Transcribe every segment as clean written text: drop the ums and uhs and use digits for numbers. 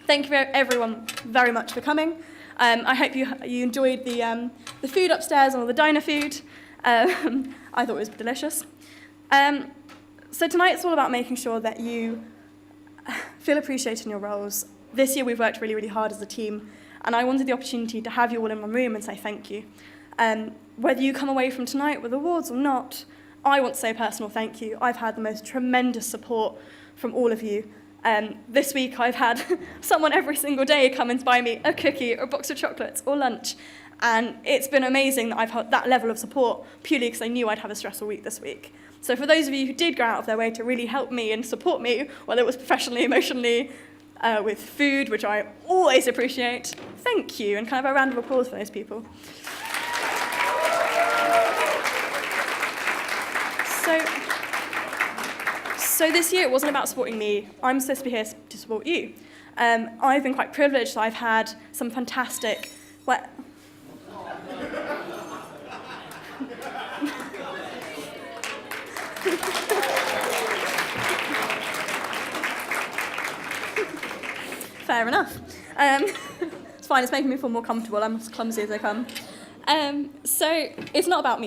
Thank you everyone very much for coming. I hope you enjoyed the food upstairs and all the diner food. I thought it was delicious. So tonight's all about making sure that you feel appreciated in your roles. This year we've worked really, really hard as a team, and I wanted the opportunity to have you all in one room and say thank you. Whether you come away from tonight with awards or not, I want to say a personal thank you. I've had the most tremendous support from all of you. This week I've had someone every single day come and buy me a cookie or a box of chocolates or lunch, and it's been amazing that I've had that level of support purely because I knew I'd have a stressful week this week. So for those of you who did go out of their way to really help me and support me, whether it was professionally, emotionally, with food, which I always appreciate, thank you, and kind of a round of applause for those people. So this year it wasn't about supporting me. I'm supposed to be here to support you. I've been quite privileged. I've had some fantastic... Fair enough. It's fine, it's making me feel more comfortable. I'm as clumsy as I come. So it's not about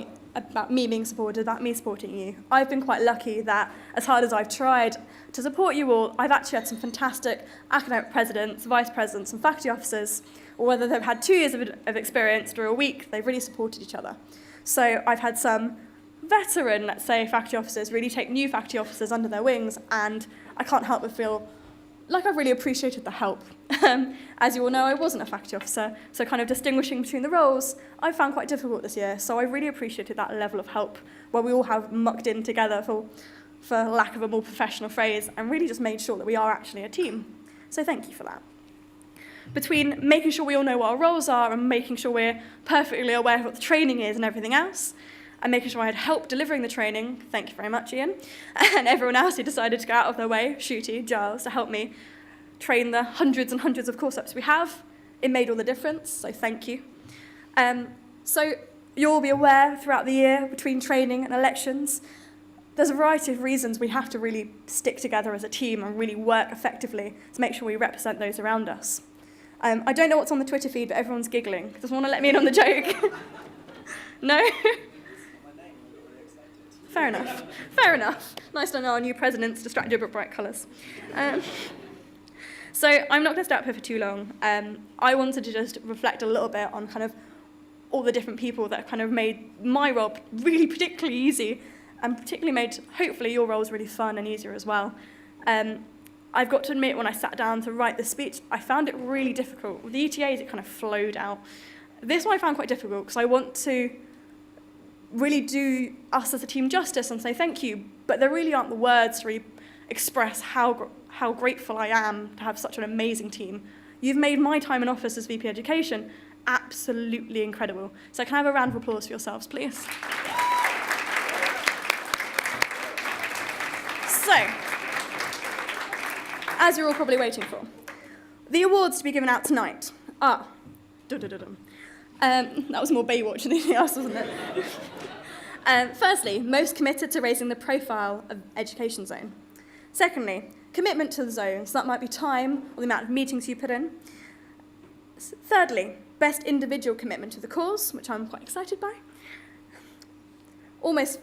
me being supported, about me supporting you. I've been quite lucky that as hard as I've tried to support you all, I've actually had some fantastic academic presidents, vice presidents and faculty officers, or whether they've had 2 years of experience or a week, they've really supported each other. So I've had some veteran, let's say, faculty officers really take new faculty officers under their wings, and I can't help but feel like I've really appreciated the help. As you all know, I wasn't a faculty officer, so kind of distinguishing between the roles I found quite difficult this year, so I really appreciated that level of help where we all have mucked in together, for lack of a more professional phrase, and really just made sure that we are actually a team. So thank you for that. Between making sure we all know what our roles are and making sure we're perfectly aware of what the training is and everything else, and making sure I had help delivering the training, thank you very much, Ian, and everyone else who decided to go out of their way, Shooty, Giles, to help me train the hundreds and hundreds of course ups we have. It made all the difference, so thank you. So you'll all be aware throughout the year, between training and elections, there's a variety of reasons we have to really stick together as a team and really work effectively to make sure we represent those around us. I don't know what's on the Twitter feed, but everyone's giggling. Does someone want to let me in on the joke? No? Fair enough. Fair enough. Nice to know our new president's distracted by bright colours. So I'm not going to stay up here for too long. I wanted to just reflect a little bit on kind of all the different people that kind of made my role really particularly easy, and particularly made, hopefully, your roles really fun and easier as well. I've got to admit, when I sat down to write the speech, I found it really difficult. With the ETAs, it kind of flowed out. This one I found quite difficult because I want to really do us as a team justice and say thank you, but there really aren't the words to really express how grateful I am to have such an amazing team. You've made my time in office as VP Education absolutely incredible. So can I have a round of applause for yourselves, please? So, as you're all probably waiting for, the awards to be given out tonight are... that was more Baywatch than anything else, wasn't it? Firstly, most committed to raising the profile of Education Zone. Secondly, commitment to the zone, so that might be time or the amount of meetings you put in. Thirdly, best individual commitment to the cause, which I'm quite excited by. Almost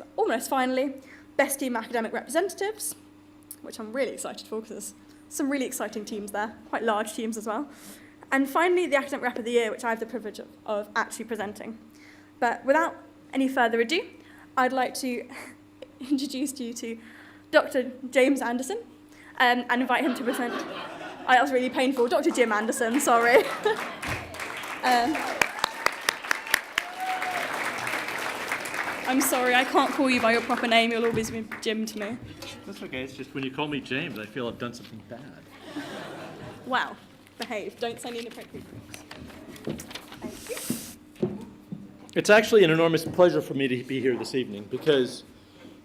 finally, best team academic representatives, which I'm really excited for because there's some really exciting teams there, quite large teams as well. And finally, the Academic Rep of the Year, which I have the privilege of actually presenting. But without any further ado, I'd like to introduce you to Dr. James Anderson and invite him to present. That was really painful. Dr. Jim Anderson, sorry. I'm sorry, I can't call you by your proper name. You'll always be Jim to me. That's okay. It's just when you call me James, I feel I've done something bad. Wow. Behave. Don't say inappropriate things. Thank you. It's actually an enormous pleasure for me to be here this evening because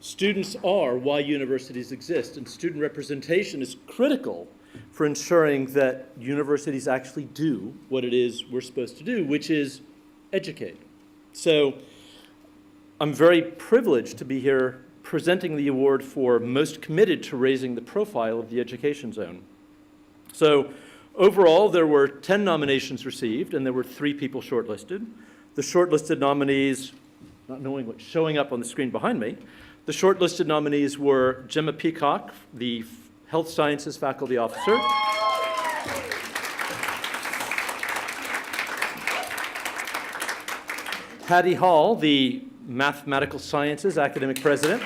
students are why universities exist, and student representation is critical for ensuring that universities actually do what it is we're supposed to do, which is educate. So I'm very privileged to be here presenting the award for most committed to raising the profile of the Education Zone. So Overall, there were 10 nominations received, and there were 3 people shortlisted. The shortlisted nominees, not knowing what's showing up on the screen behind me, the shortlisted nominees were Gemma Peacock, the Health Sciences Faculty Officer, Patty Hall, the Mathematical Sciences Academic President,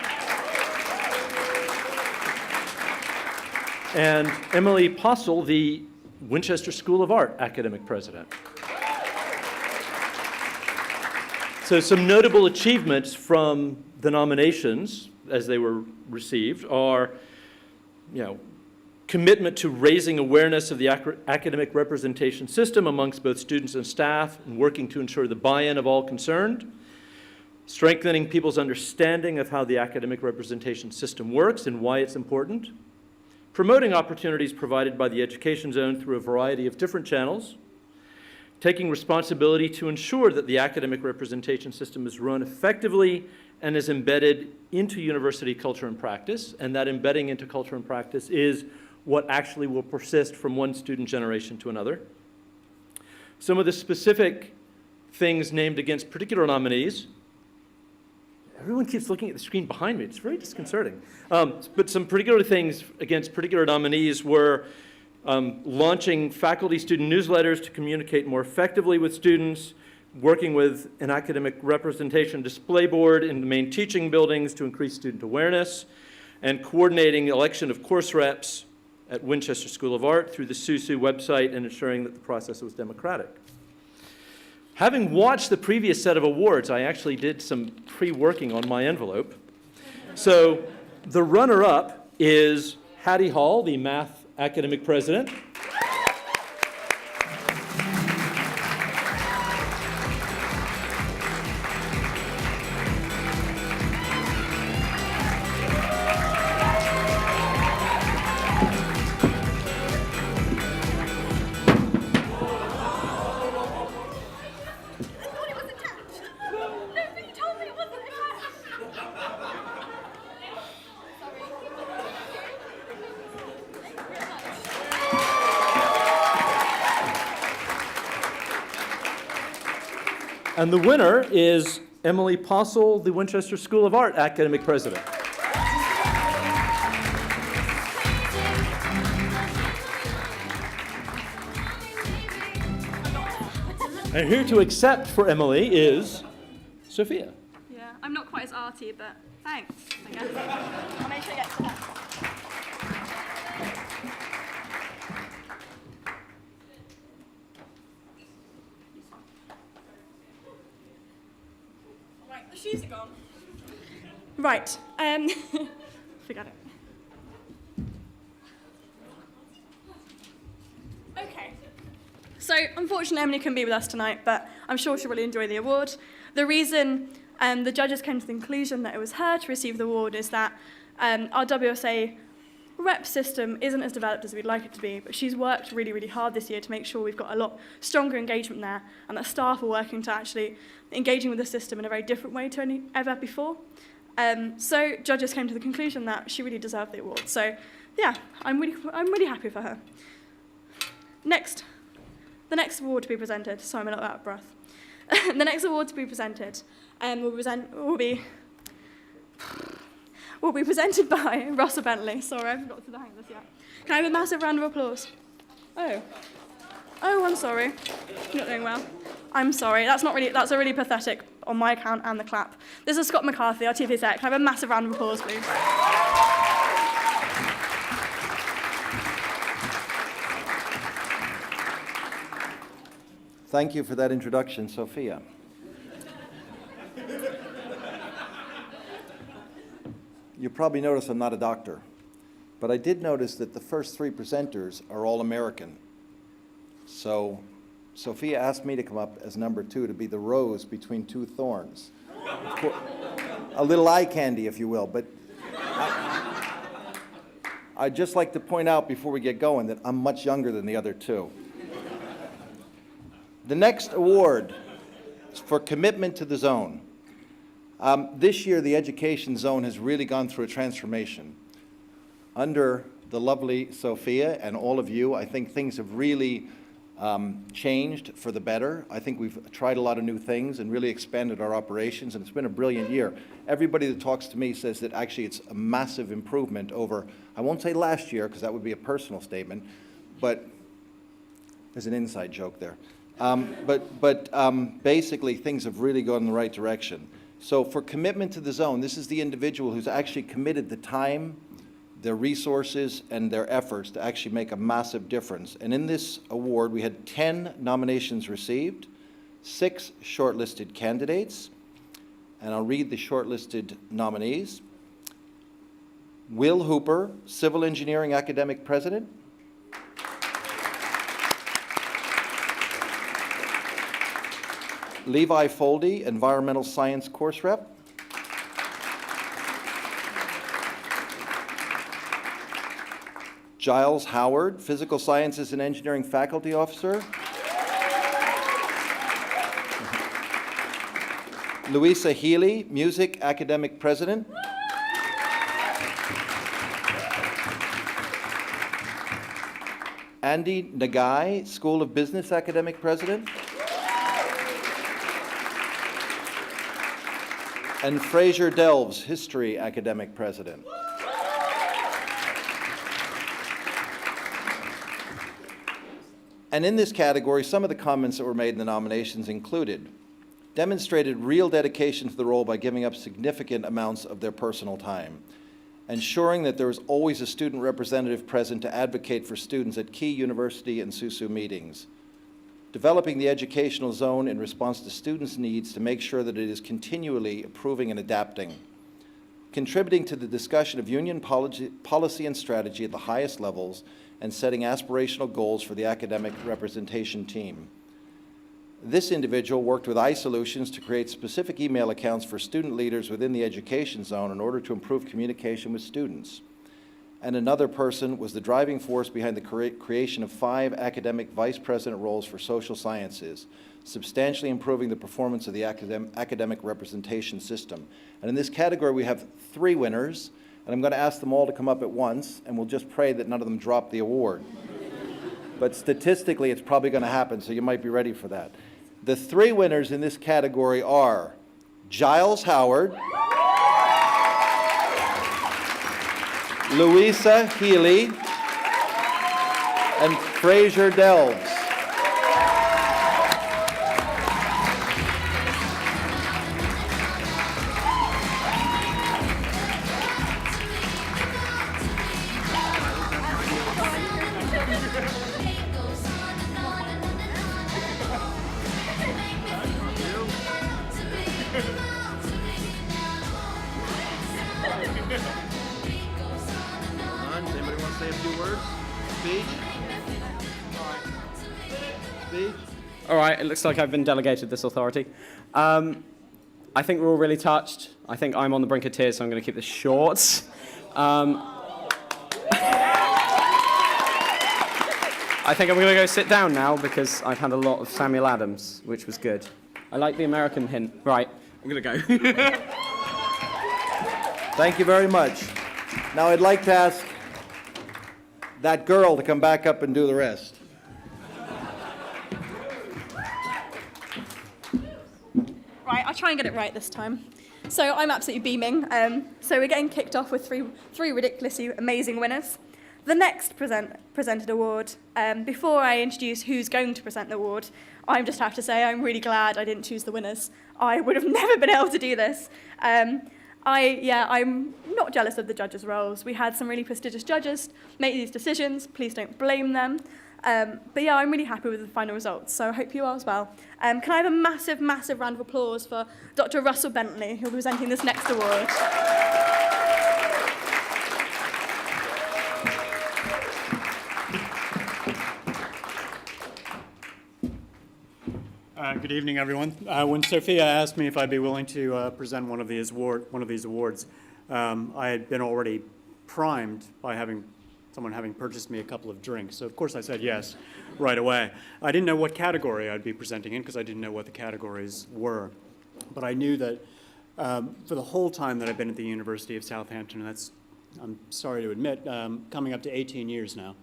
and Emily Postle, the Winchester School of Art Academic President. So some notable achievements from the nominations as they were received are, commitment to raising awareness of the academic representation system amongst both students and staff and working to ensure the buy-in of all concerned, strengthening people's understanding of how the academic representation system works and why it's important, promoting opportunities provided by the Education Zone through a variety of different channels, taking responsibility to ensure that the academic representation system is run effectively and is embedded into university culture and practice, and that embedding into culture and practice is what actually will persist from one student generation to another. Some of the specific things named against particular nominees. Everyone keeps looking at the screen behind me. It's very disconcerting. But some particular things against particular nominees were launching faculty-student newsletters to communicate more effectively with students, working with an academic representation display board in the main teaching buildings to increase student awareness, and coordinating election of course reps at Winchester School of Art through the SUSU website and ensuring that the process was democratic. Having watched the previous set of awards, I actually did some pre-working on my envelope. So the runner-up is Hattie Hall, the Math Academic President. And the winner is Emily Postle, the Winchester School of Art Academic President. And here to accept for Emily is Sophia. Yeah, I'm not quite as arty, but thanks, I guess. I'll make sure I get to that. Right, the shoes are gone. Right, forget it. Okay. So, unfortunately, Emily couldn't be with us tonight, but I'm sure she'll really enjoy the award. The reason the judges came to the conclusion that it was her to receive the award is that our WSA rep system isn't as developed as we'd like it to be, but she's worked really, really hard this year to make sure we've got a lot stronger engagement there, and that staff are working to actually engaging with the system in a very different way to ever before. So judges came to the conclusion that she really deserved the award. So, yeah, I'm really happy for her. Next. The next award to be presented, sorry I'm a little out of breath. The next award to be presented will be presented by Russell Bentley. Sorry, I forgot to hang this yet. Can I have a massive round of applause? Oh, I'm sorry. You're not doing well. I'm sorry. That's a really pathetic on my account and the clap. This is Scott McCarthy, our TV exec. Can I have a massive round of applause, please? Thank you for that introduction, Sophia. You probably noticed I'm not a doctor, but I did notice that the first 3 presenters are all American. So Sophia asked me to come up as number 2 to be the rose between 2 thorns. A little eye candy, if you will, but I'd just like to point out before we get going that I'm much younger than the other 2. The next award is for commitment to the zone. This year, the Education Zone has really gone through a transformation. Under the lovely Sophia and all of you. I think things have really changed for the better. I think we've tried a lot of new things and really expanded our operations, and it's been a brilliant year. Everybody that talks to me says that actually it's a massive improvement over, I won't say last year, because that would be a personal statement, but there's an inside joke there. Basically, things have really gone in the right direction. So for commitment to the zone, this is the individual who's actually committed the time, their resources, and their efforts to actually make a massive difference. And in this award, we had 10 nominations received, 6 shortlisted candidates, and I'll read the shortlisted nominees. Will Hooper, Civil Engineering Academic President. Levi Foldy, Environmental Science Course Rep. Giles Howard, Physical Sciences and Engineering Faculty Officer. Louisa Healy, Music Academic President. Andy Nagai, School of Business Academic President. And Fraser Delves, History Academic President. And in this category, some of the comments that were made in the nominations included demonstrated real dedication to the role by giving up significant amounts of their personal time, ensuring that there was always a student representative present to advocate for students at key university and SUSU meetings, developing the educational zone in response to students' needs to make sure that it is continually improving and adapting, contributing to the discussion of union policy and strategy at the highest levels, and setting aspirational goals for the academic representation team. This individual worked with iSolutions to create specific email accounts for student leaders within the education zone in order to improve communication with students. And another person was the driving force behind the creation of 5 academic vice president roles for social sciences, substantially improving the performance of the academic representation system. And in this category, we have 3 winners, and I'm going to ask them all to come up at once, and we'll just pray that none of them drop the award. But statistically, it's probably going to happen, so you might be ready for that. The 3 winners in this category are Giles Howard, Louisa Healy, and Fraser Delves. Anybody want to say a few words? Speech? Speech? All right, it looks like I've been delegated this authority. I think we're all really touched. I think I'm on the brink of tears, so I'm going to keep this short. I think I'm going to go sit down now because I've had a lot of Samuel Adams, which was good. I like the American hint. Right, I'm going to go. Thank you very much. Now I'd like to ask that girl to come back up and do the rest. Right, I'll try and get it right this time. So I'm absolutely beaming. So we're getting kicked off with three ridiculously amazing winners. The next presented award, before I introduce who's going to present the award, I just have to say I'm really glad I didn't choose the winners. I would have never been able to do this. I'm not jealous of the judges' roles. We had some really prestigious judges make these decisions. Please don't blame them. But yeah, I'm really happy with the final results, so I hope you are as well. Can I have a massive, massive round of applause for Dr. Russell Bentley, who will be presenting this next award. Good evening, everyone. When Sophia asked me if I'd be willing to present one of these awards, I had been already primed by someone having purchased me a couple of drinks. So of course I said yes right away. I didn't know what category I'd be presenting in because I didn't know what the categories were. But I knew that for the whole time that I've been at the University of Southampton, and that's I'm sorry to admit, coming up to 18 years now,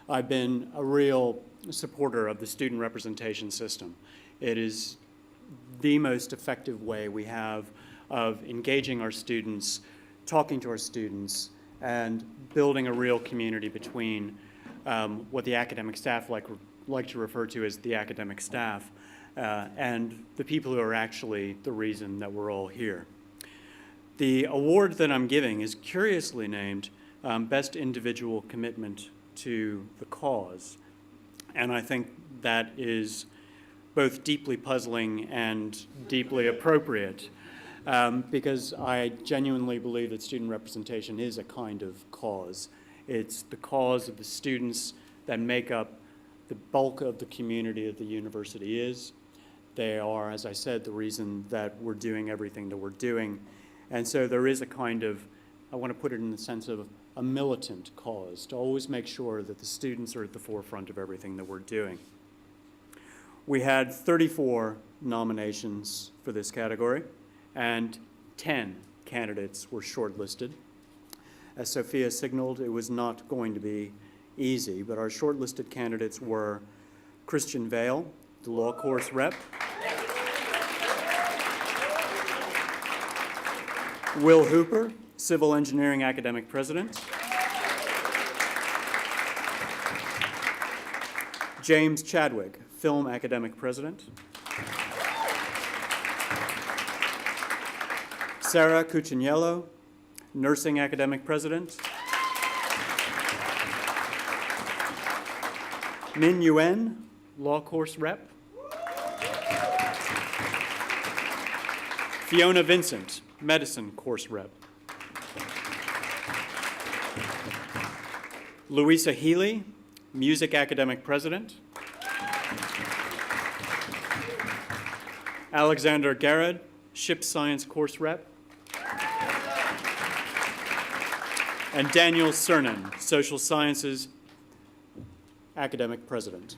I've been a real supporter of the student representation system. It is the most effective way we have of engaging our students, talking to our students, and building a real community between what the academic staff like to refer to as the academic staff and the people who are actually the reason that we're all here. The award that I'm giving is curiously named Best Individual Commitment to the Cause, and I think that is both deeply puzzling and deeply appropriate because I genuinely believe that student representation is a kind of cause. It's the cause of the students that make up the bulk of the community that the university is. They are, as I said, the reason that we're doing everything that we're doing. And so there is a kind of, I want to put it in the sense of a militant cause, to always make sure that the students are at the forefront of everything that we're doing. We had 34 nominations for this category, and 10 candidates were shortlisted. As Sophia signaled, it was not going to be easy, but our shortlisted candidates were Christian Vale, the law course rep, Will Hooper, Civil Engineering Academic President, James Chadwick, Film Academic President, Sarah Cuciniello, Nursing Academic President, Min Yuen, Law Course Rep, Fiona Vincent, Medicine Course Rep, Louisa Healy, Music Academic President, Alexander Garrett, Ship Science Course Rep, and Daniel Cernan, Social Sciences Academic President.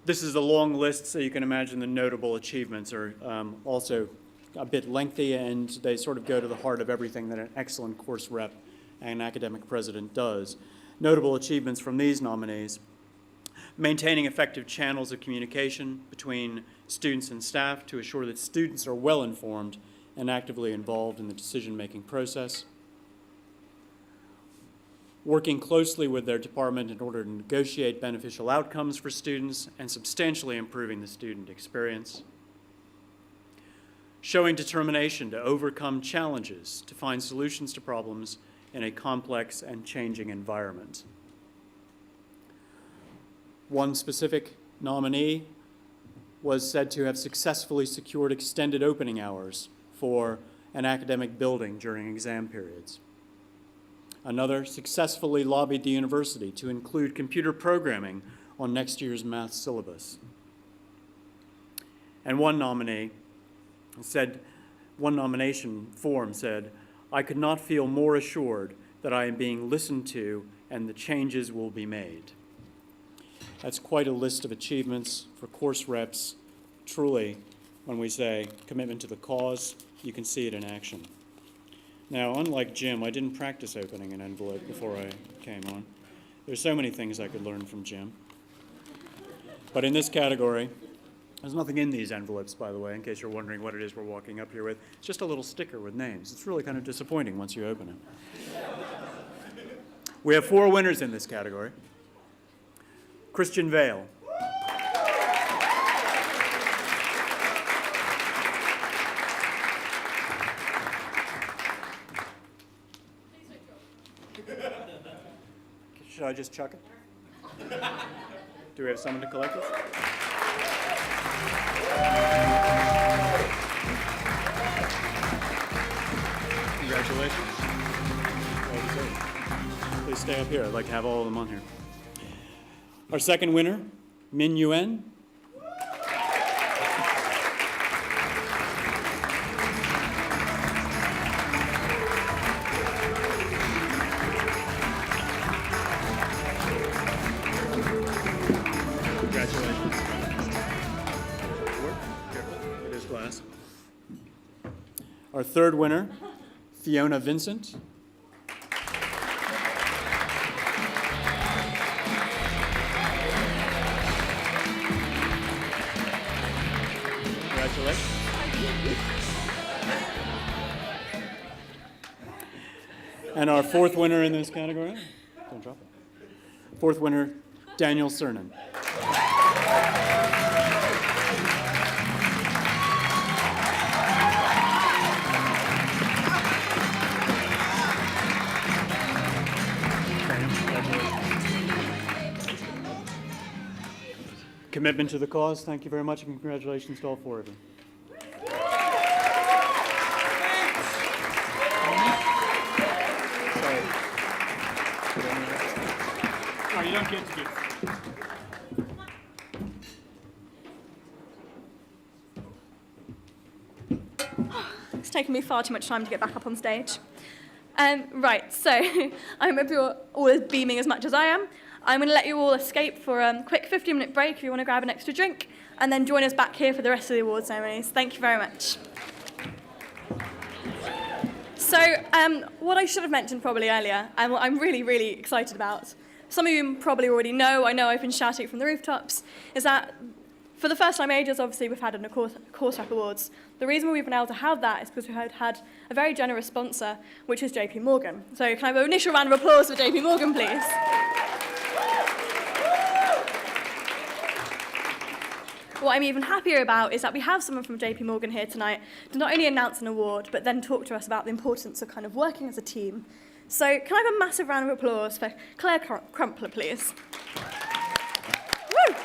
This is a long list, so you can imagine the notable achievements are also a bit lengthy, and they sort of go to the heart of everything that an excellent course rep and academic president does. Notable achievements from these nominees: maintaining effective channels of communication between students and staff to assure that students are well informed and actively involved in the decision-making process, working closely with their department in order to negotiate beneficial outcomes for students and substantially improving the student experience, showing determination to overcome challenges to find solutions to problems in a complex and changing environment. One specific nominee was said to have successfully secured extended opening hours for an academic building during exam periods. Another successfully lobbied the university to include computer programming on next year's math syllabus. And one nomination form said, "I could not feel more assured that I am being listened to and the changes will be made." That's quite a list of achievements for course reps. Truly, when we say commitment to the cause, you can see it in action. Now, unlike Jim, I didn't practice opening an envelope before I came on. There's so many things I could learn from Jim. But in this category, there's nothing in these envelopes, by the way, in case you're wondering what it is we're walking up here with. It's just a little sticker with names. It's really kind of disappointing once you open it. We have 4 winners in this category. Christian Vale. Should I just chuck it? Do we have someone to collect this? Congratulations. Well deserved. Please stay up here. I'd like to have all of them on here. Our second winner, Min Yuen. Congratulations. Careful, it is glass. third winner, Fiona Vincent. Congratulations. And our fourth winner in this category, don't drop it. Fourth winner, Daniel Cernan. Commitment to the cause, thank you very much, and congratulations to all four of you. Oh, you don't get to do It's taken me far too much time to get back up on stage. Right, so I hope you're all as beaming as much as I am. I'm going to let you all escape for a quick 15-minute break if you want to grab an extra drink, and then join us back here for the rest of the award ceremonies. Thank you very much. So what I should have mentioned probably earlier, and what I'm really, really excited about, some of you probably already know, I know I've been shouting it from the rooftops, is that for the first time ages, obviously, we've had a course rep awards. The reason we've been able to have that is because we've had a very generous sponsor, which is JP Morgan. So can I have an initial round of applause for JP Morgan, please? What I'm even happier about is that we have someone from JP Morgan here tonight to not only announce an award, but then talk to us about the importance of kind of working as a team. So can I have a massive round of applause for Claire Crumpler, please? Woo!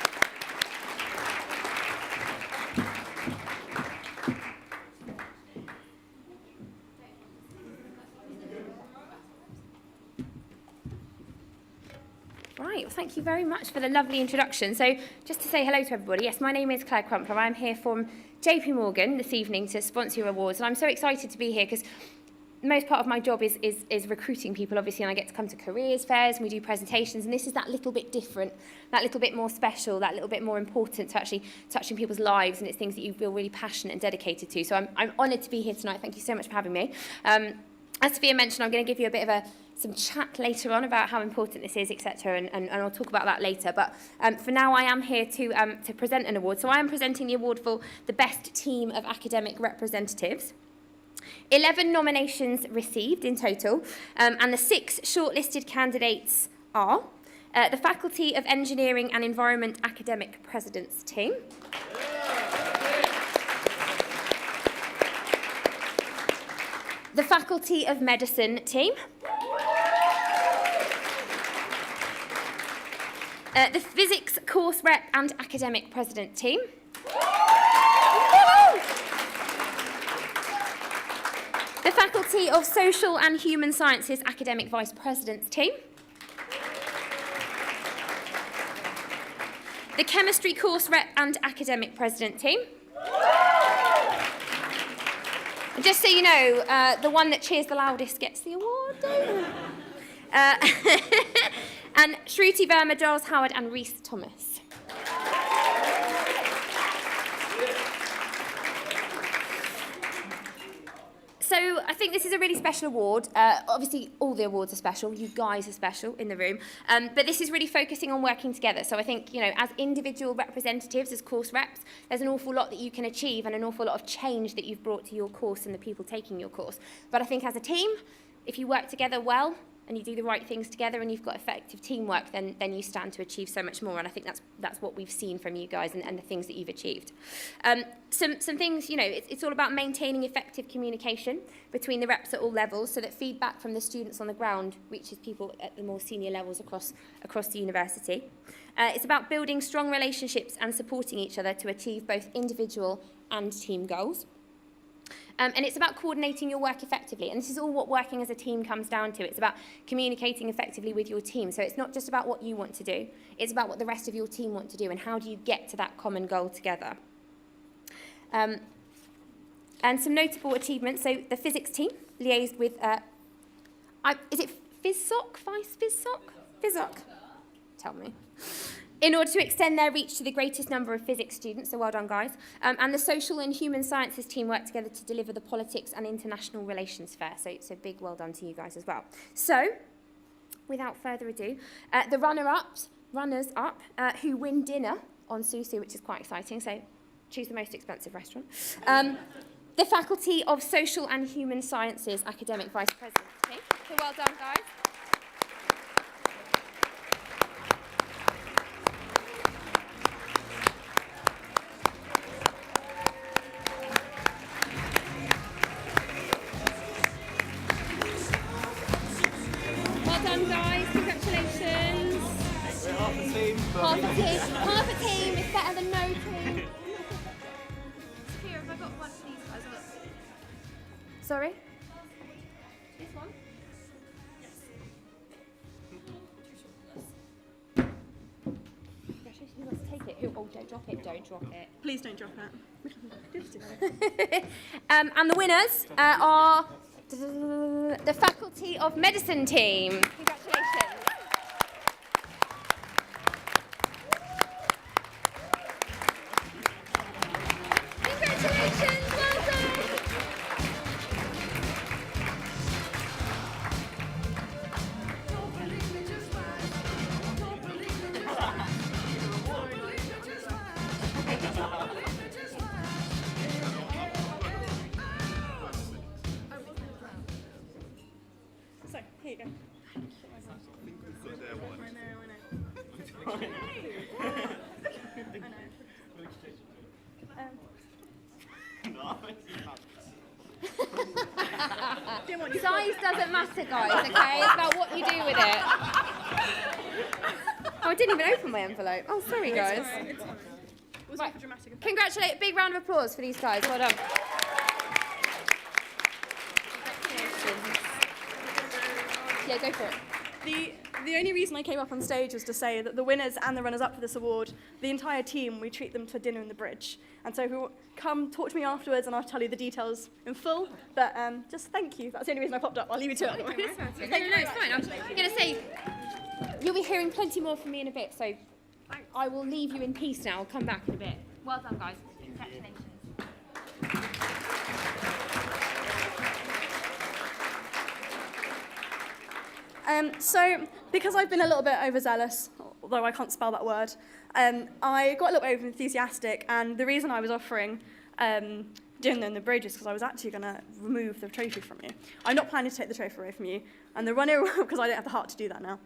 Right, well, thank you very much for the lovely introduction. So just to say hello to everybody, yes, my name is Claire Crumpler. I'm here from JP Morgan this evening to sponsor your awards, and I'm so excited to be here because most part of my job is recruiting people, obviously, and I get to come to careers fairs and we do presentations, and this is that little bit different, that little bit more special, that little bit more important to actually touching people's lives, and it's things that you feel really passionate and dedicated to. So I'm honoured to be here tonight. Thank you so much for having me. As Sophia mentioned, I'm going to give you a bit of some chat later on about how important this is, etc., and I'll talk about that later. But for now, I am here to present an award. So I am presenting the award for the best team of academic representatives. 11 nominations received in total, and the 6 shortlisted candidates are the Faculty of Engineering and Environment Academic President's Team, the Faculty of Medicine Team, the Physics Course Rep and Academic President Team, the Faculty of Social and Human Sciences Academic Vice President's Team, the Chemistry Course Rep and Academic President Team. And just so you know, the one that cheers the loudest gets the award. And Shruti Verma, Giles Howard and Rhys Thomas. So I think this is a really special award. Obviously, all the awards are special. You guys are special in the room. But this is really focusing on working together. So I think, you know, as individual representatives, as course reps, there's an awful lot that you can achieve and an awful lot of change that you've brought to your course and the people taking your course. But I think as a team, if you work together well, and you do the right things together and you've got effective teamwork, then you stand to achieve so much more. And I think that's what we've seen from you guys and the things that you've achieved. Some things, you know, it's all about maintaining effective communication between the reps at all levels so that feedback from the students on the ground reaches people at the more senior levels across the university. It's about building strong relationships and supporting each other to achieve both individual and team goals. And it's about coordinating your work effectively. And this is all what working as a team comes down to. It's about communicating effectively with your team. So it's not just about what you want to do. It's about what the rest of your team want to do and how do you get to that common goal together. And some notable achievements. So the physics team liaised with, is it FizSoc? Vice FizSoc? FizSoc. Tell me. in order to extend their reach to the greatest number of physics students, so well done, guys. And the social and human sciences team worked together to deliver the politics and international relations fair, so big well done to you guys as well. So, without further ado, the runners-up who win dinner on SUSU, which is quite exciting, so choose the most expensive restaurant. The Faculty of Social and Human Sciences Academic Vice President team. So well done, guys. Well done, guys. Congratulations. Half a team. Half a team is better than no team. Here, have I got one for these guys? Sorry? This one? Yes. Who wants to take it? Who? Oh, don't drop it. Don't drop it. Please don't drop it. And the winners are the Faculty of Medicine team. Congratulations. Congratulations, well done. So, here you go. Size doesn't matter, guys, okay? It's about what you do with it. Oh, I didn't even open my envelope. Oh, sorry, guys. It was Right. for dramatic effect. Congratulate, big round of applause for these guys. Well done. Yeah, go for it. The only reason I came up on stage was to say that the winners and the runners-up for this award, the entire team, we treat them to dinner in the bridge. And so if you come talk to me afterwards and I'll tell you the details in full. But just thank you. That's the only reason I popped up. I'll leave you to it. No, it's fine. I'm going to say, you'll be hearing plenty more from me in a bit, so I will leave you in peace now. I'll come back in a bit. Well done, guys. Congratulations. So, because I've been a little bit overzealous, although I can't spell that word, I got a little bit over enthusiastic, and the reason I was offering dinner in the bridge is because I was actually going to remove the trophy from you. I'm not planning to take the trophy away from you, and the runner, because I don't have the heart to do that now,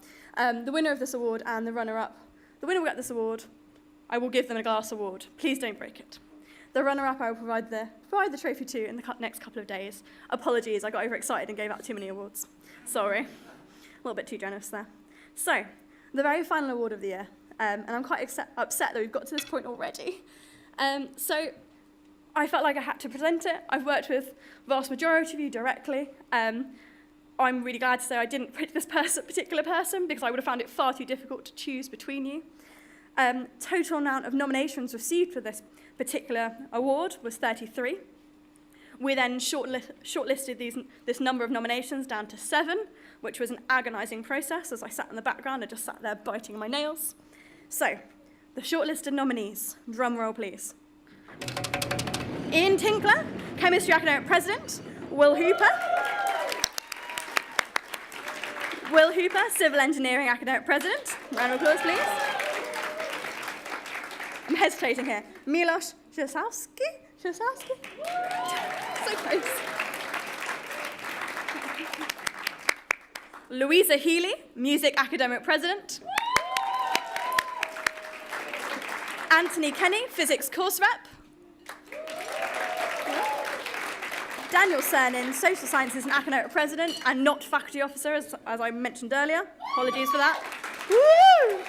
the winner of this award and the runner-up, the winner will get this award, I will give them a glass award. Please don't break it. The runner-up I will provide the trophy to in the next couple of days. Apologies, I got overexcited and gave out too many awards. Sorry. A little bit too generous there. So, the very final award of the year, and I'm quite upset that we've got to this point already. So, I felt like I had to present it. I've worked with the vast majority of you directly. I'm really glad to say I didn't pick this particular person because I would have found it far too difficult to choose between you. Total amount of nominations received for this particular award was 33. We then shortlisted this number of nominations down to 7, which was an agonising process as I sat in the background. I just sat there biting my nails. So, the shortlisted nominees, drum roll please. Ian Tinkler, Chemistry Academic President. Will Hooper, Civil Engineering Academic President. Round of applause please. I'm hesitating here. Miloš Jasowski? So close. Louisa Healy, Music Academic President. Anthony Kenny, Physics Course Rep. Daniel Cernin, Social Sciences and Academic President and not Faculty Officer, as I mentioned earlier. Apologies for that. Woo!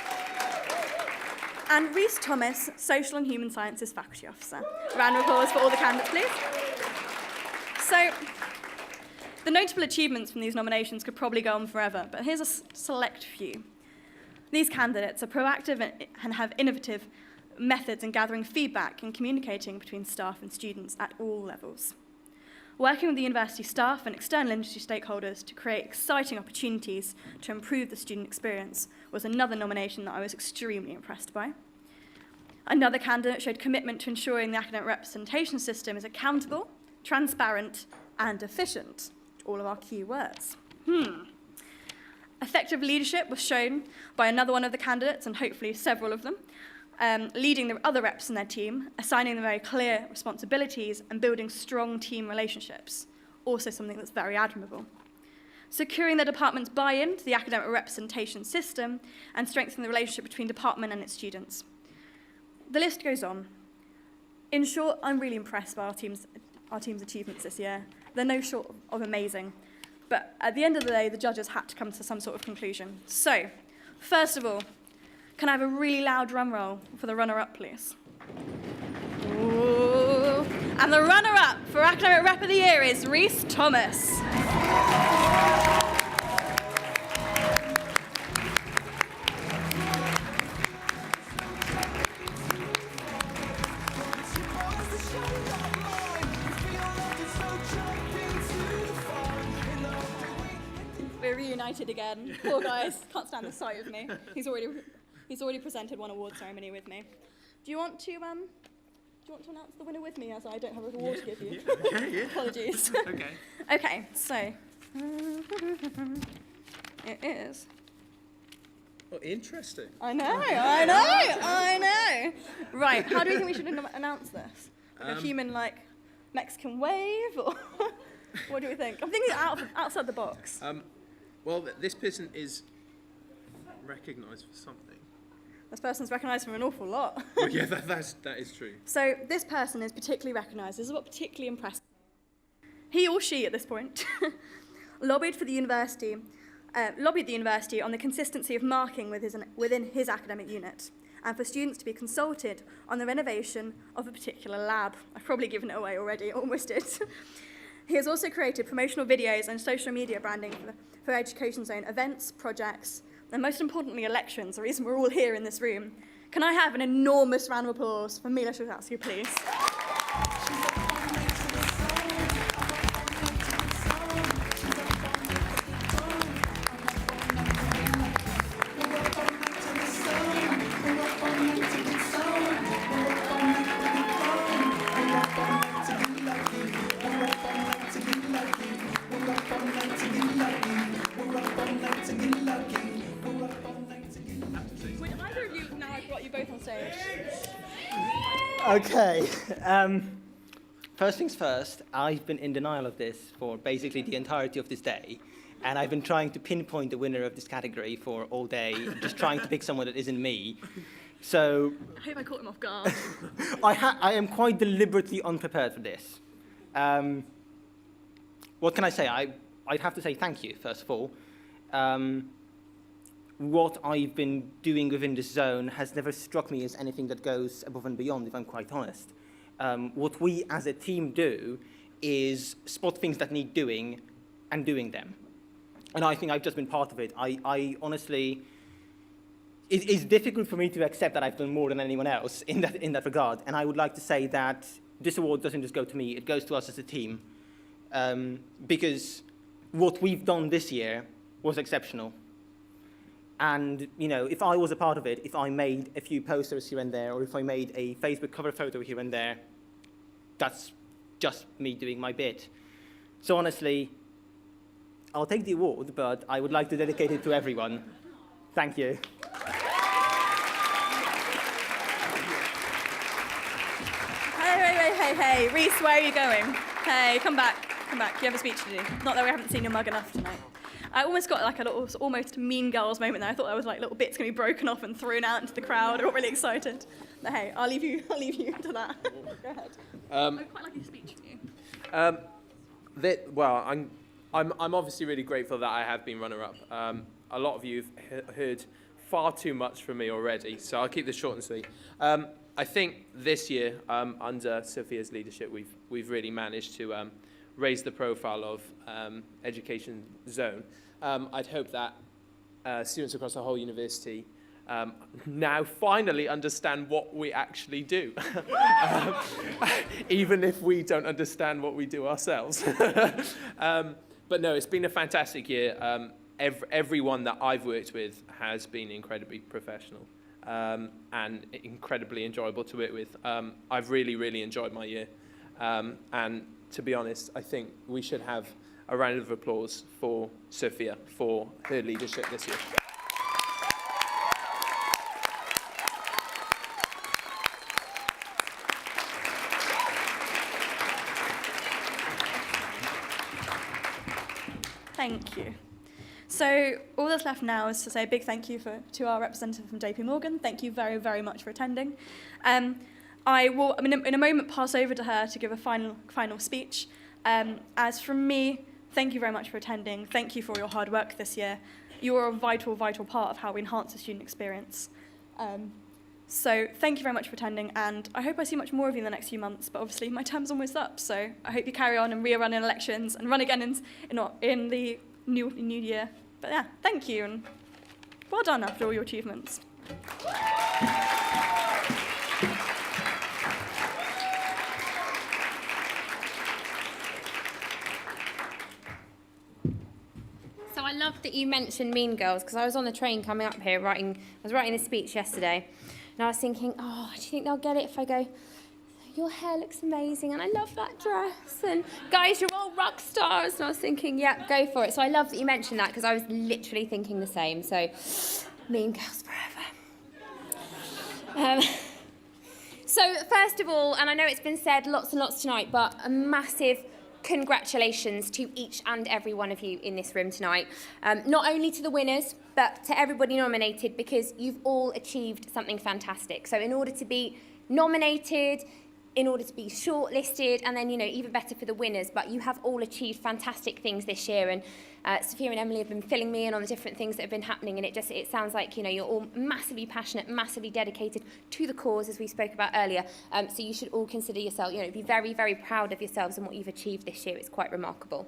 And Rhys Thomas, Social and Human Sciences Faculty Officer. A round of applause for all the candidates, please. So, the notable achievements from these nominations could probably go on forever, but here's a select few. These candidates are proactive and have innovative methods in gathering feedback and communicating between staff and students at all levels. working with the university staff and external industry stakeholders to create exciting opportunities to improve the student experience was another nomination that I was extremely impressed by. Another candidate showed commitment to ensuring the academic representation system is accountable, transparent, and efficient. All of our key words. Effective leadership was shown by another one of the candidates, and hopefully several of them, leading the other reps in their team, assigning them very clear responsibilities, and building strong team relationships. Also something that's very admirable. Securing the department's buy-in to the academic representation system, and strengthening the relationship between department and its students. The list goes on. In short, I'm really impressed by our team's achievements this year. They're no short of amazing. But at the end of the day, the judges had to come to some sort of conclusion. So, first of all, can I have a really loud drum roll for the runner-up, please? Ooh. And the runner-up for Academic Rep of the Year is Reese Thomas. We're reunited again. Poor guys, can't stand the sight of me. He's already presented one award ceremony with me. Do you want to announce the winner with me, as I don't have an award to give you? Okay, yeah. Apologies. Okay. Okay, so it is. Oh, interesting. I know. Right, how do you think we should announce this? Like a human, like, Mexican wave, or what do we think? I'm thinking outside the box. Well, this person is recognised for something. This person's recognised for an awful lot. Well, yeah, that is true. So this person is particularly recognised. This is what particularly impressed me. He or she, at this point, lobbied the university on the consistency of marking within his academic unit, and for students to be consulted on the renovation of a particular lab. I've probably given it away already, almost did. He has also created promotional videos and social media branding for Education Zone events, projects, and most importantly, elections, the reason we're all here in this room. Can I have an enormous round of applause for Mila SUSU, please? Would either of you, now I've brought you both on stage. Okay. First things first, I've been in denial of this for basically the entirety of this day, and I've been trying to pinpoint the winner of this category for all day, just trying to pick someone that isn't me. So I hope I caught him off guard. I am quite deliberately unprepared for this. What can I say? I'd have to say thank you, first of all. What I've been doing within this zone has never struck me as anything that goes above and beyond, if I'm quite honest. What we as a team do is spot things that need doing and doing them. And I think I've just been part of it. I honestly, it's difficult for me to accept that I've done more than anyone else in that regard. And I would like to say that this award doesn't just go to me, it goes to us as a team. Because what we've done this year was exceptional. And, you know, if I was a part of it, if I made a few posters here and there, or if I made a Facebook cover photo here and there, that's just me doing my bit. So honestly, I'll take the award, but I would like to dedicate it to everyone. Thank you. Hey, Reese, where are you going? Hey, come back. You have a speech to do. Not that we haven't seen your mug enough tonight. I almost got like a little, almost Mean Girls moment there. I thought there was like little bits going to be broken off and thrown out into the crowd. I got really excited. But hey, I'll leave you to that. Go ahead. I'd quite like a speech from you. Well, I'm obviously really grateful that I have been runner-up. A lot of you have heard far too much from me already, so I'll keep this short and sweet. I think this year, under Sophia's leadership, we've really managed to raise the profile of Education Zone. I'd hope that students across the whole university now finally understand what we actually do, even if we don't understand what we do ourselves. But no, it's been a fantastic year. Everyone that I've worked with has been incredibly professional and incredibly enjoyable to work with. I've really, really enjoyed my year. And to be honest, I think we should have a round of applause for Sophia for her leadership this year. Thank you. So all that's left now is to say a big thank you to our representative from JP Morgan. Thank you very, very much for attending. I will, in a moment, pass over to her to give a final speech. As from me, thank you very much for attending. Thank you for your hard work this year. You are a vital, vital part of how we enhance the student experience. So thank you very much for attending, and I hope I see much more of you in the next few months, but obviously my term's almost up, so I hope you carry on and rerun in elections and run again in the new year. But yeah, thank you, and well done after all your achievements. So I love that you mentioned Mean Girls, because I was on the train coming up here I was writing a speech yesterday, and I was thinking, oh, do you think they'll get it if I go, your hair looks amazing, and I love that dress, and guys, you're all rock stars, and I was thinking, yeah, go for it. So I love that you mentioned that, because I was literally thinking the same. So Mean Girls forever. So first of all, and I know it's been said lots and lots tonight, but a massive congratulations to each and every one of you in this room tonight. Not only to the winners, but to everybody nominated, because you've all achieved something fantastic. So in order to be nominated, in order to be shortlisted, and then, even better for the winners, but you have all achieved fantastic things this year, and Sophia and Emily have been filling me in on the different things that have been happening, and it sounds like, you're all massively passionate, massively dedicated to the cause, as we spoke about earlier, so you should all consider yourself, be very, very proud of yourselves and what you've achieved this year. It's quite remarkable.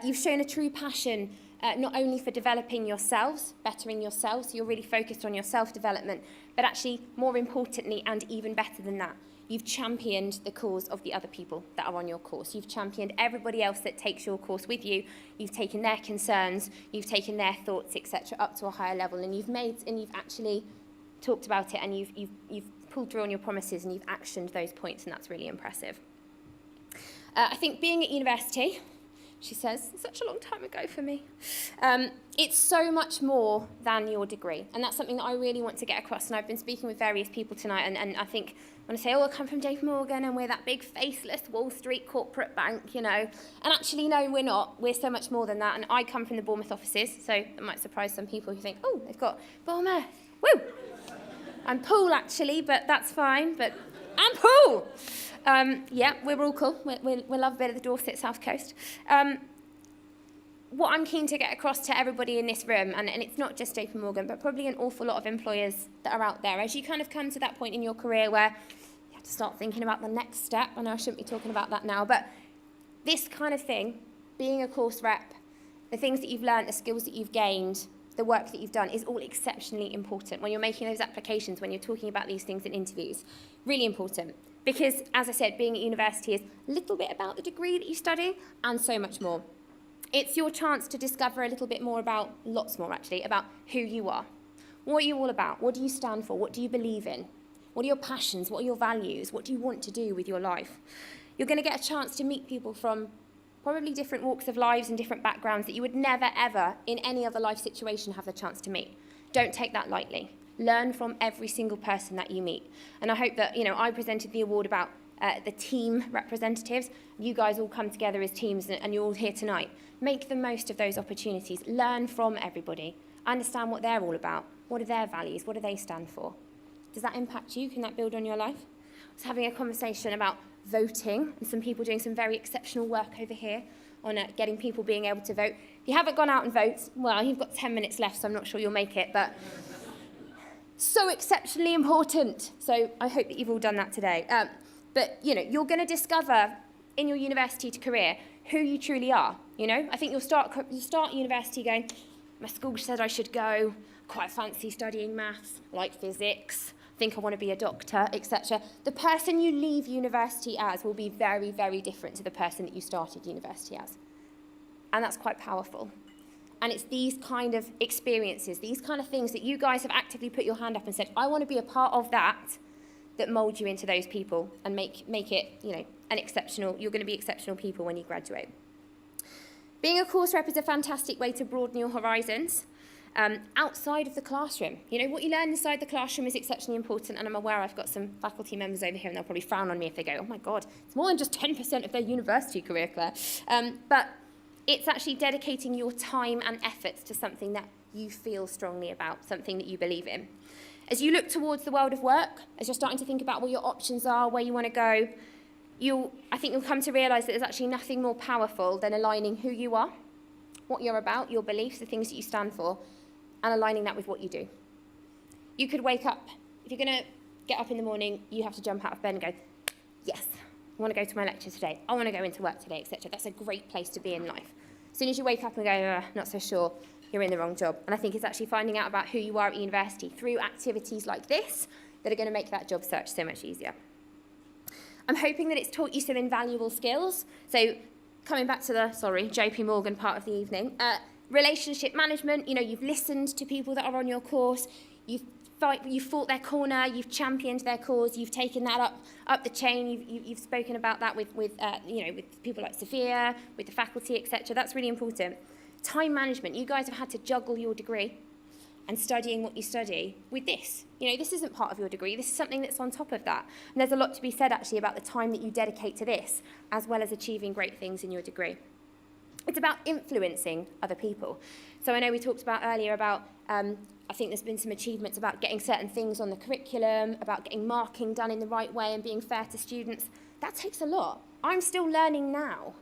You've shown a true passion not only for developing yourselves, bettering yourselves, so you're really focused on your self-development, but actually, more importantly, and even better than that, you've championed the cause of the other people that are on your course. You've championed everybody else that takes your course with you. You've taken their concerns, you've taken their thoughts, etc., up to a higher level, and you've actually talked about it, and you've pulled through on your promises, and you've actioned those points, and that's really impressive. I think being at university, she says, such a long time ago for me. It's so much more than your degree, and that's something that I really want to get across, and I've been speaking with various people tonight, and I think when I say, I come from JP Morgan, and we're that big faceless Wall Street corporate bank, and actually, no, we're not. We're so much more than that, and I come from the Bournemouth offices, so that might surprise some people who think, oh, they've got Bournemouth, woo! I'm Poole, actually, but that's fine, but I'm Poole! Yeah, we're all cool. We love a bit of the Dorset South Coast. What I'm keen to get across to everybody in this room, and it's not just JP Morgan, but probably an awful lot of employers that are out there, as you kind of come to that point in your career where you have to start thinking about the next step. I know I shouldn't be talking about that now, but this kind of thing, being a course rep, the things that you've learned, the skills that you've gained, the work that you've done is all exceptionally important when you're making those applications, when you're talking about these things in interviews. Really important. Because, as I said, being at university is a little bit about the degree that you study and so much more. It's your chance to discover a little bit more about, lots more actually, about who you are. What are you all about? What do you stand for? What do you believe in? What are your passions? What are your values? What do you want to do with your life? You're going to get a chance to meet people from probably different walks of lives and different backgrounds that you would never, ever, in any other life situation, have the chance to meet. Don't take that lightly. Learn from every single person that you meet. And I hope that, I presented the award about the team representatives. You guys all come together as teams, and you're all here tonight. Make the most of those opportunities. Learn from everybody. Understand what they're all about. What are their values? What do they stand for? Does that impact you? Can that build on your life? I was having a conversation about voting, and some people doing some very exceptional work over here on getting people being able to vote. If you haven't gone out and vote, well, you've got 10 minutes left, so I'm not sure you'll make it, but so exceptionally important. So I hope that you've all done that today. But, you're going to discover in your university career who you truly are, I think you'll start university going, my school said I should go, quite fancy studying maths, like physics, think I want to be a doctor, etc. The person you leave university as will be very, very different to the person that you started university as. And that's quite powerful. And it's these kind of experiences, these kind of things that you guys have actively put your hand up and said, I want to be a part of that mould you into those people and make it, an exceptional, you're going to be exceptional people when you graduate. Being a course rep is a fantastic way to broaden your horizons outside of the classroom. What you learn inside the classroom is exceptionally important, and I'm aware I've got some faculty members over here and they'll probably frown on me if they go, oh my God, it's more than just 10% of their university career, Claire. But it's actually dedicating your time and efforts to something that you feel strongly about, something that you believe in. As you look towards the world of work, as you're starting to think about what your options are, where you want to go, I think you'll come to realise that there's actually nothing more powerful than aligning who you are, what you're about, your beliefs, the things that you stand for, and aligning that with what you do. You could wake up, if you're going to get up in the morning, you have to jump out of bed and go, yes, I want to go to my lecture today, I want to go into work today, etc. That's a great place to be in life. As soon as you wake up and go, not so sure, you're in the wrong job. And I think it's actually finding out about who you are at university through activities like this that are going to make that job search so much easier. I'm hoping that it's taught you some invaluable skills. So coming back to the, JP Morgan part of the evening, relationship management, you've listened to people that are on your course, you've fought their corner, you've championed their cause, you've taken that up the chain, you've spoken about that with people like Sophia, with the faculty, etc. That's really important. Time management, you guys have had to juggle your degree and studying what you study with this. This isn't part of your degree, this is something that's on top of that. And there's a lot to be said actually about the time that you dedicate to this, as well as achieving great things in your degree. It's about influencing other people. So I know we talked about earlier about, I think there's been some achievements about getting certain things on the curriculum, about getting marking done in the right way and being fair to students. That takes a lot. I'm still learning now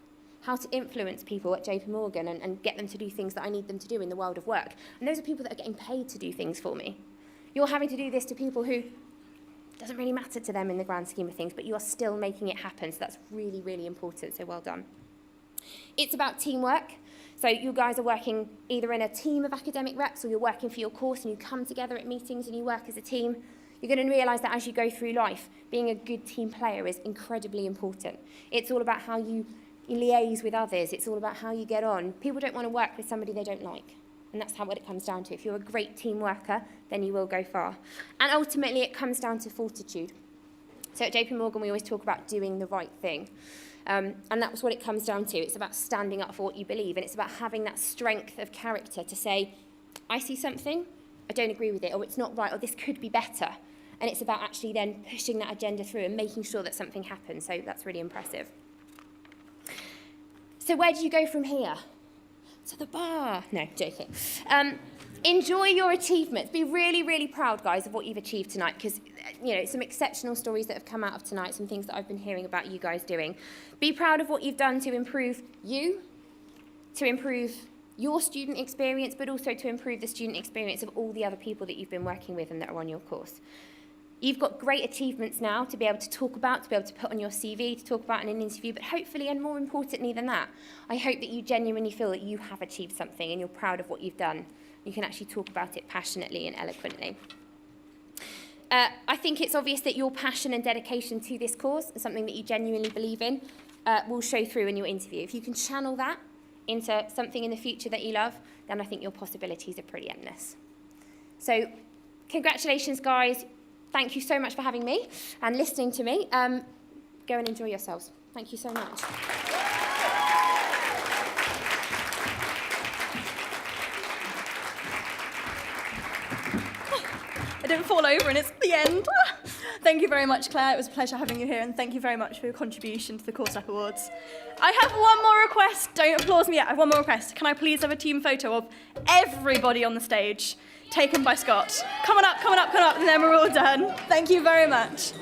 how to influence people at JP Morgan and get them to do things that I need them to do in the world of work. And those are people that are getting paid to do things for me. You're having to do this to people who doesn't really matter to them in the grand scheme of things, but you are still making it happen. So that's really, really important. So well done. It's about teamwork. So you guys are working either in a team of academic reps or you're working for your course and you come together at meetings and you work as a team. You're going to realise that as you go through life, being a good team player is incredibly important. It's all about how you liaise with others. It's all about how you get on. People don't want to work with somebody they don't like. And that's what it comes down to. If you're a great team worker, then you will go far. And ultimately, it comes down to fortitude. So at JP Morgan, we always talk about doing the right thing. And that's what it comes down to. It's about standing up for what you believe. And it's about having that strength of character to say, I see something, I don't agree with it, or it's not right, or this could be better. And it's about actually then pushing that agenda through and making sure that something happens. So that's really impressive. So where do you go from here? To the bar. No, joking. Enjoy your achievements. Be really, really proud, guys, of what you've achieved tonight, because, some exceptional stories that have come out of tonight, some things that I've been hearing about you guys doing. Be proud of what you've done to improve you, to improve your student experience, but also to improve the student experience of all the other people that you've been working with and that are on your course. You've got great achievements now to be able to talk about, to be able to put on your CV, to talk about in an interview, but hopefully, and more importantly than that, I hope that you genuinely feel that you have achieved something and you're proud of what you've done. You can actually talk about it passionately and eloquently. I think it's obvious that your passion and dedication to this course and something that you genuinely believe in will show through in your interview. If you can channel that into something in the future that you love, then I think your possibilities are pretty endless. So, congratulations, guys. Thank you so much for having me and listening to me. Go and enjoy yourselves. Thank you so much. I didn't fall over and it's the end. Thank you very much, Claire. It was a pleasure having you here, and thank you very much for your contribution to the Course Rep Awards. I have one more request. Don't applause me yet. I have one more request. Can I please have a team photo of everybody on the stage, taken by Scott? Come on up, and then we're all done. Thank you very much.